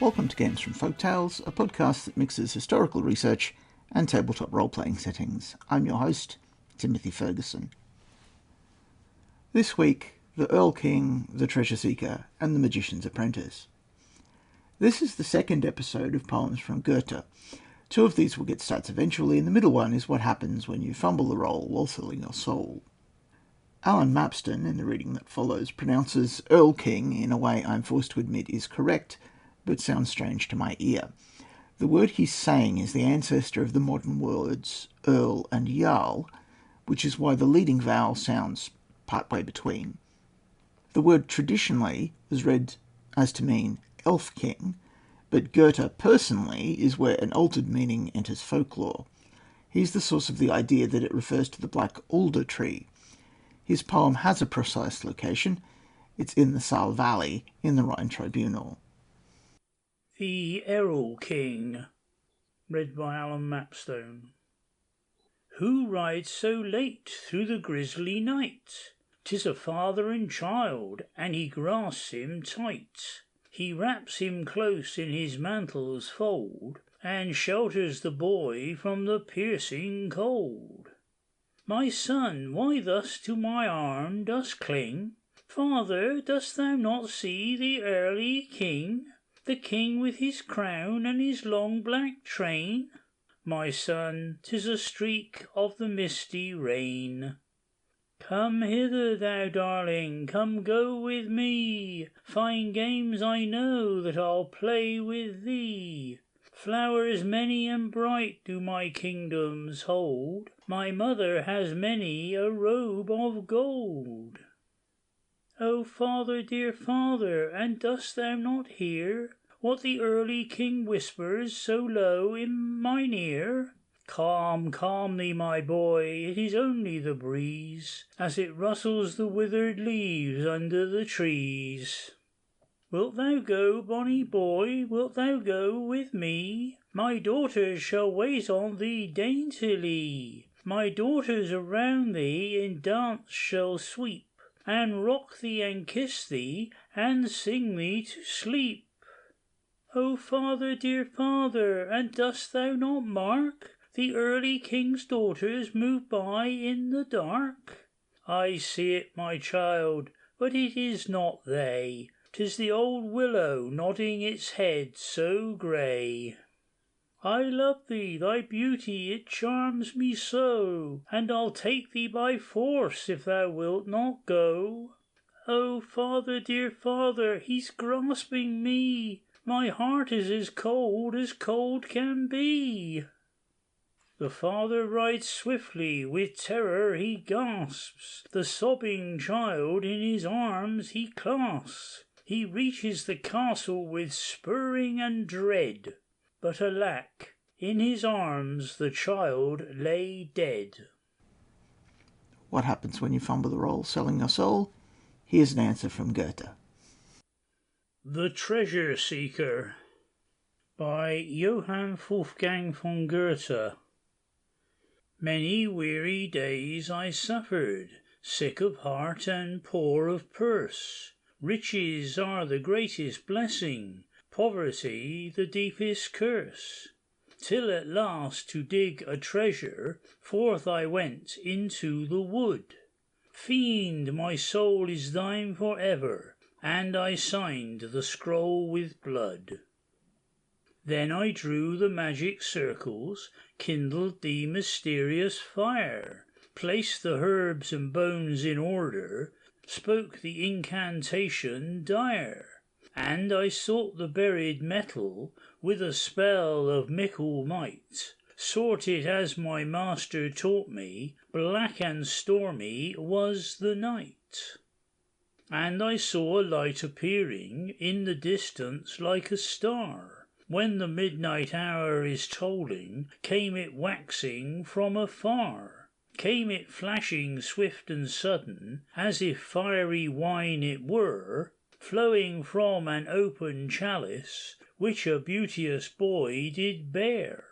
Welcome to Games From Folktales, a podcast that mixes historical research and tabletop role-playing settings. I'm your host, Timothy Ferguson. This week, the Erl King, the Treasure Seeker, and the Magician's Apprentice. This is the second episode of Poems from Goethe. Two of these will get stats eventually, and the middle one is what happens when you fumble the roll while selling your soul. Alan Mapston, in the reading that follows, pronounces Erl King in a way I'm forced to admit is correct, but sounds strange to my ear. The word he's saying is the ancestor of the modern words Earl and Jarl, which is why the leading vowel sounds partway between. The word traditionally is read as to mean Elf King, but Goethe personally is where an altered meaning enters folklore. He's the source of the idea that it refers to the black alder tree. His poem has a precise location. It's in the Saale Valley in the Rhine Tribunal. The Erl King, read by Alan Mapstone. Who rides so late through the grisly night? 'Tis a father and child, and he grasps him tight. He wraps him close in his mantle's fold, and shelters the boy from the piercing cold. My son, why thus to my arm dost cling? Father, dost thou not see the early King? The King with his crown and his long black train? My son, 'tis a streak of the misty rain. Come hither, thou darling, come go with me. Fine games I know that I'll play with thee. Flowers many and bright do my kingdoms hold. My mother has many a robe of gold. O father, dear father, and dost thou not hear what the early King whispers so low in mine ear? Calm, calm thee, my boy, it is only the breeze, as it rustles the withered leaves under the trees. Wilt thou go, bonny boy, wilt thou go with me? My daughters shall wait on thee daintily. My daughters around thee in dance shall sweep, and rock thee and kiss thee, and sing thee to sleep. O father, dear father, and dost thou not mark the early King's daughters move by in the dark? I see it, my child, but it is not they. 'Tis the old willow nodding its head so grey. I love thee, thy beauty, it charms me so, and I'll take thee by force if thou wilt not go. O father, dear father, he's grasping me. My heart is as cold can be. The father rides swiftly, with terror he gasps. The sobbing child in his arms he clasps. He reaches the castle with spurring and dread, but alack, in his arms the child lay dead. What happens when you fumble the roll selling your soul? Here's an answer from Goethe. The Treasure Seeker, by Johann Wolfgang von Goethe. Many weary days I suffered, sick of heart and poor of purse. Riches are the greatest blessing, poverty the deepest curse. Till at last to dig a treasure, forth I went into the wood. Fiend, my soul is thine for ever, and I signed the scroll with blood. Then I drew the magic circles, kindled the mysterious fire, placed the herbs and bones in order, spoke the incantation dire, and I sought the buried metal with a spell of mickle might, sought it as my master taught me, black and stormy was the night. And I saw a light appearing in the distance like a star. When the midnight hour is tolling, came it waxing from afar. Came it flashing swift and sudden, as if fiery wine it were, flowing from an open chalice, which a beauteous boy did bear.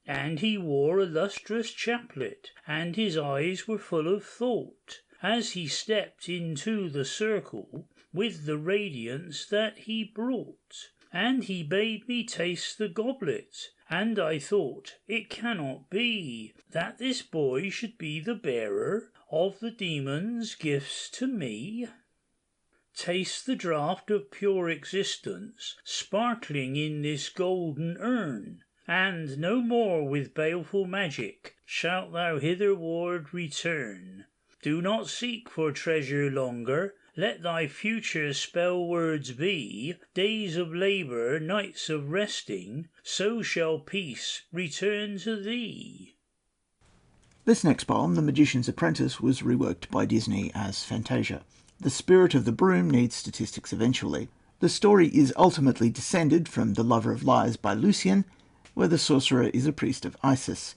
And he wore a lustrous chaplet, and his eyes were full of thought, as he stepped into the circle with the radiance that he brought, and he bade me taste the goblet, and I thought, it cannot be that this boy should be the bearer of the demon's gifts to me. Taste the draught of pure existence, sparkling in this golden urn, and no more with baleful magic shalt thou hitherward return. Do not seek for treasure longer, let thy future spell words be days of labour, nights of resting, so shall peace return to thee. This next poem, The Magician's Apprentice, was reworked by Disney as Fantasia. The spirit of the broom needs statistics eventually. The story is ultimately descended from The Lover of Lies by Lucian, where the sorcerer is a priest of Isis.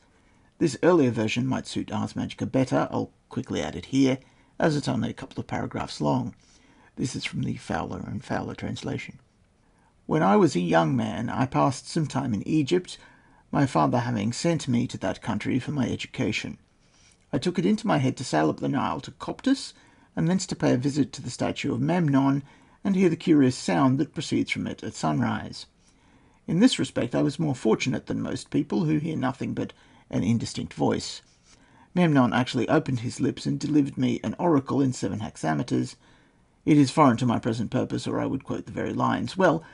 This earlier version might suit Ars Magica better. I'll quickly add it here, as it's only a couple of paragraphs long. This is from the Fowler and Fowler translation. When I was a young man, I passed some time in Egypt, my father having sent me to that country for my education. I took it into my head to sail up the Nile to Coptus, and thence to pay a visit to the statue of Memnon, and hear the curious sound that proceeds from it at sunrise. In this respect I was more fortunate than most people, who hear nothing but an indistinct voice. Memnon actually opened his lips and delivered me an oracle in 7 hexameters. It is foreign to my present purpose, or I would quote the very lines. Well,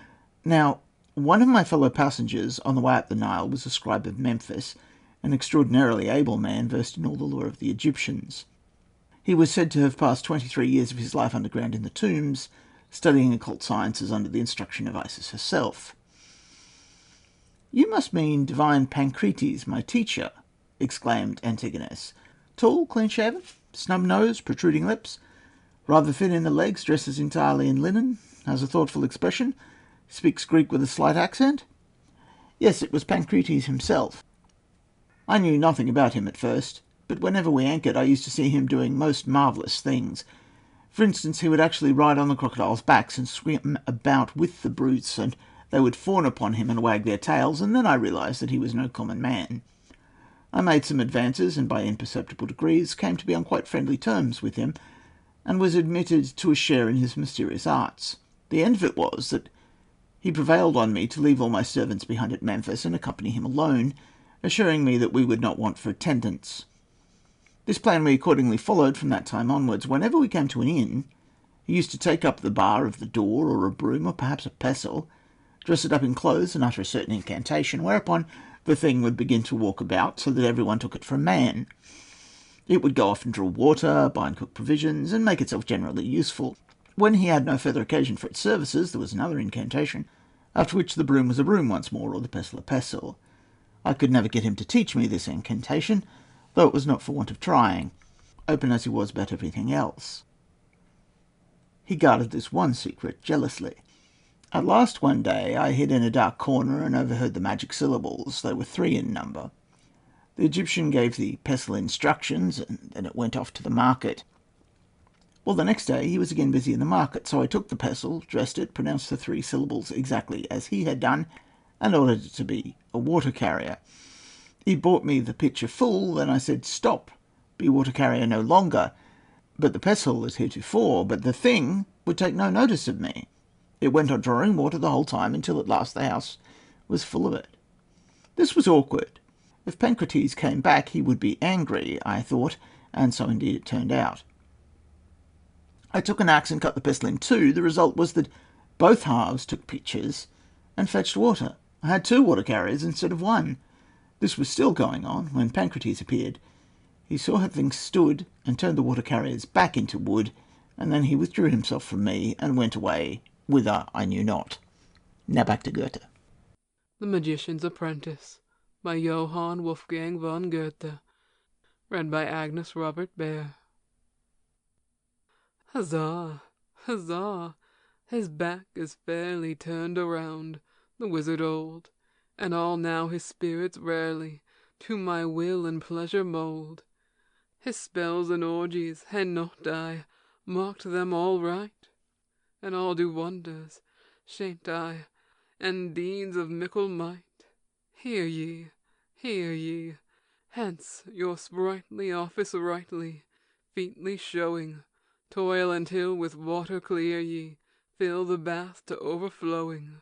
now, one of my fellow passengers on the way up the Nile was a scribe of Memphis, an extraordinarily able man versed in all the lore of the Egyptians. He was said to have passed 23 years of his life underground in the tombs, studying occult sciences under the instruction of Isis herself. "You must mean divine Pancrates, my teacher," exclaimed Antigonus. "Tall, clean-shaven, snub nose, protruding lips, rather thin in the legs, dresses entirely in linen, has a thoughtful expression, speaks Greek with a slight accent?" Yes, it was Pancrates himself. I knew nothing about him at first, but whenever we anchored I used to see him doing most marvellous things. For instance, he would actually ride on the crocodiles' backs and swim about with the brutes, and they would fawn upon him and wag their tails, and then I realized that he was no common man. I made some advances, and by imperceptible degrees came to be on quite friendly terms with him, and was admitted to a share in his mysterious arts. The end of it was that he prevailed on me to leave all my servants behind at Memphis and accompany him alone, assuring me that we would not want for attendants. This plan we accordingly followed from that time onwards. Whenever we came to an inn, he used to take up the bar of the door, or a broom, or perhaps a pestle, dress it up in clothes, and utter a certain incantation, whereupon the thing would begin to walk about, so that everyone took it for a man. It would go off and draw water, buy and cook provisions, and make itself generally useful. When he had no further occasion for its services, there was another incantation, after which the broom was a broom once more, or the pestle a pestle. I could never get him to teach me this incantation, though it was not for want of trying, open as he was about everything else. He guarded this one secret jealously. At last one day I hid in a dark corner and overheard the magic syllables. They were 3 in number. The Egyptian gave the pestle instructions, and then it went off to the market. Well, the next day he was again busy in the market, so I took the pestle, dressed it, pronounced the 3 syllables exactly as he had done, and ordered it to be a water carrier. He brought me the pitcher full, then I said, "Stop, be water carrier no longer." But the pestle as heretofore, but the thing would take no notice of me. It went on drawing water the whole time, until at last the house was full of it. This was awkward. If Pancrates came back, he would be angry, I thought, and so indeed it turned out. I took an axe and cut the pestle in 2. The result was that both halves took pitchers and fetched water. I had 2 water carriers instead of 1. This was still going on when Pancrates appeared. He saw how things stood and turned the water carriers back into wood, and then he withdrew himself from me and went away, whither I knew not. Now back to Goethe. The Magician's Apprentice by Johann Wolfgang von Goethe. Read by Agnes Robert Baer. Huzzah! Huzzah! His back is fairly turned around, the wizard old, and all now his spirits rarely to my will and pleasure mould. His spells and orgies, had not I marked them all right? And all do wonders, shan't I, and deeds of mickle might? Hear ye, hence your sprightly office rightly, featly showing, toil until with water clear ye fill the bath to overflowing.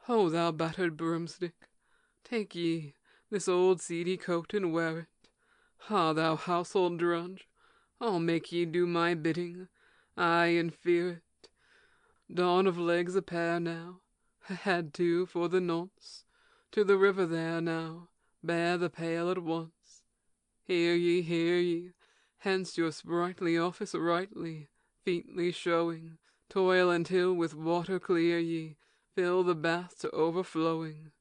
Ho, thou battered broomstick, take ye this old seedy coat and wear it. Ha, thou household drudge, I'll make ye do my bidding, aye, and fear it. Dawn of legs a pair now, a head too for the nonce. To the river there now, bear the pail at once. Hear ye, hence your sprightly office rightly, featly showing. Toil until with water clear ye fill the bath to overflowing.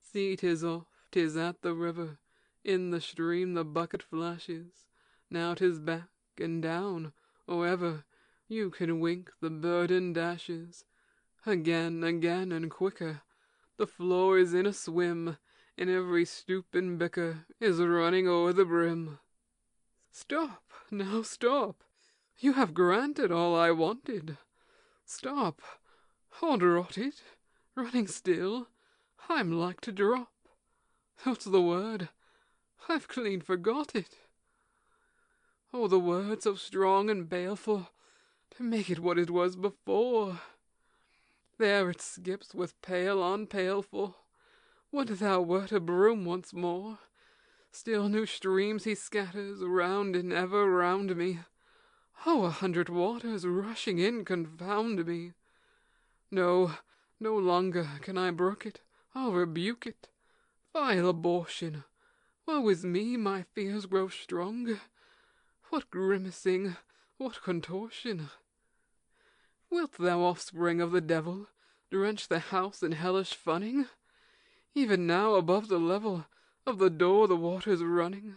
See, 'tis off, 'tis at the river, in the stream the bucket flashes. Now 'tis back and down, or ever you can wink the burden dashes. Again, and quicker, the floor is in a swim, and every stoop and bicker is running o'er the brim. Stop, now stop, you have granted all I wanted. Stop, hold rotted, running still, I'm like to drop. What's the word? I've clean forgot it. Oh, the word so strong and baleful, to make it what it was before. There it skips with pail on pailful. Would thou wert a broom once more. Still new streams he scatters round and ever round me. Oh, 100 waters rushing in confound me. No longer can I brook it, I'll rebuke it. Vile abortion, woe is me, my fears grow strong. What grimacing, what contortion! Wilt thou, offspring of the devil, drench the house in hellish funning? Even now above the level of the door the water's running.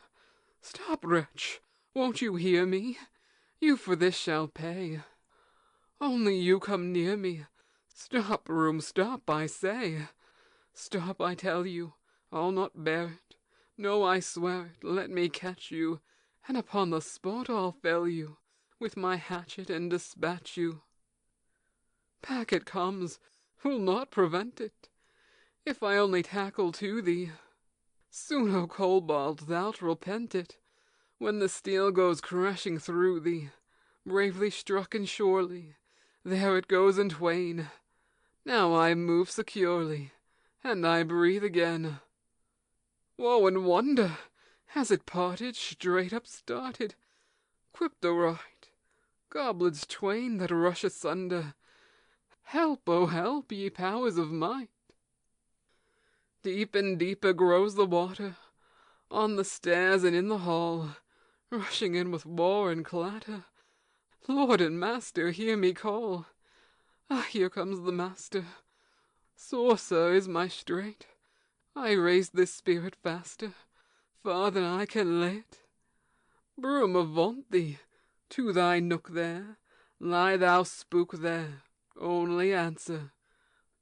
Stop, wretch, won't you hear me? You for this shall pay. Only you come near me. Stop, room, stop, I say. Stop, I tell you, I'll not bear it. No, I swear it, let me catch you, and upon the spot I'll fell you with my hatchet and dispatch you. Back it comes, will not prevent it, if I only tackle to thee. Soon, O kobold, thou'lt repent it, when the steel goes crashing through thee. Bravely struck and surely, there it goes in twain. Now I move securely, and I breathe again. Woe and wonder! Has it parted, straight up started? Cryptorite, goblets twain that rush asunder. Help, oh help, ye powers of might! Deep and deeper grows the water, on the stairs and in the hall, rushing in with war and clatter. Lord and master, hear me call. Ah, here comes the master. Sore, sir, is my strait. I raised this spirit faster, far than I can lay it. Broom, avaunt thee, to thy nook there, lie thou spook there, only answer,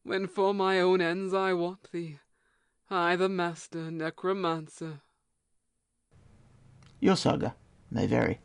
when for my own ends I want thee, I the master necromancer. Your saga may vary.